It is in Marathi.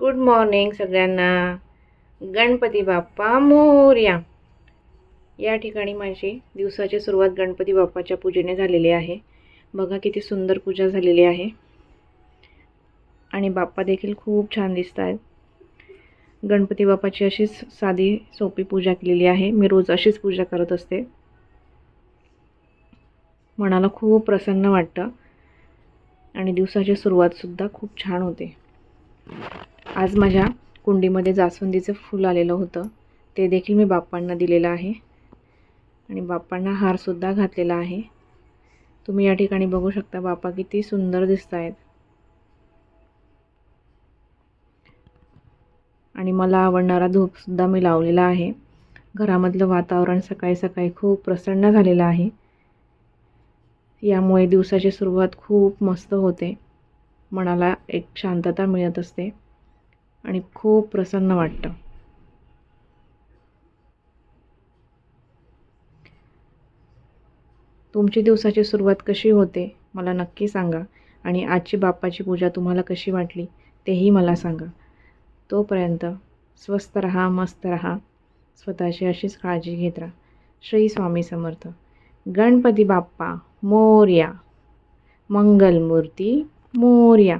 गुड मॉर्निंग सगळ्यांना. गणपती बाप्पा मोरया. या ठिकाणी माझी दिवसाची सुरुवात गणपती बाप्पाच्या पूजेने झालेली आहे. बघा किती सुंदर पूजा झालेली आहे आणि बाप्पा देखील खूप छान दिसत आहेत. गणपती बाप्पाची अशीच साधी सोपी पूजा केलेली आहे. मी रोज अशीच पूजा करत असते. मनाला खूप प्रसन्न वाटतं आणि दिवसाची सुरुवातसुद्धा खूप छान होते. आज माझ्या कुंडीमध्ये जास्वंदीचं फूल आलेलं होतं, ते देखील मी बाप्पांना दिलेलं आहे आणि बाप्पांना हारसुद्धा घातलेला आहे. तुम्ही या ठिकाणी बघू शकता बाप्पा किती सुंदर दिसत आहेत आणि मला आवडणारा धूपसुद्धा मी लावलेला आहे. घरामधलं वातावरण सकाळी सकाळी खूप प्रसन्न झालेलं आहे. यामुळे दिवसाची सुरुवात खूप मस्त होते. मनाला एक शांतता मिळत असते आणि खूप प्रसन्न वाटतं. तुमची दिवसाची सुरुवात कशी होते मला नक्की सांगा आणि आजची बाप्पाची पूजा तुम्हाला कशी वाटली तेही मला सांगा. तोपर्यंत स्वस्थ रहा, मस्त रहा, स्वतःची अशीच काळजी घेत राहा. श्री स्वामी समर्थ. गणपती बाप्पा मोरया. मंगलमूर्ती मोरया.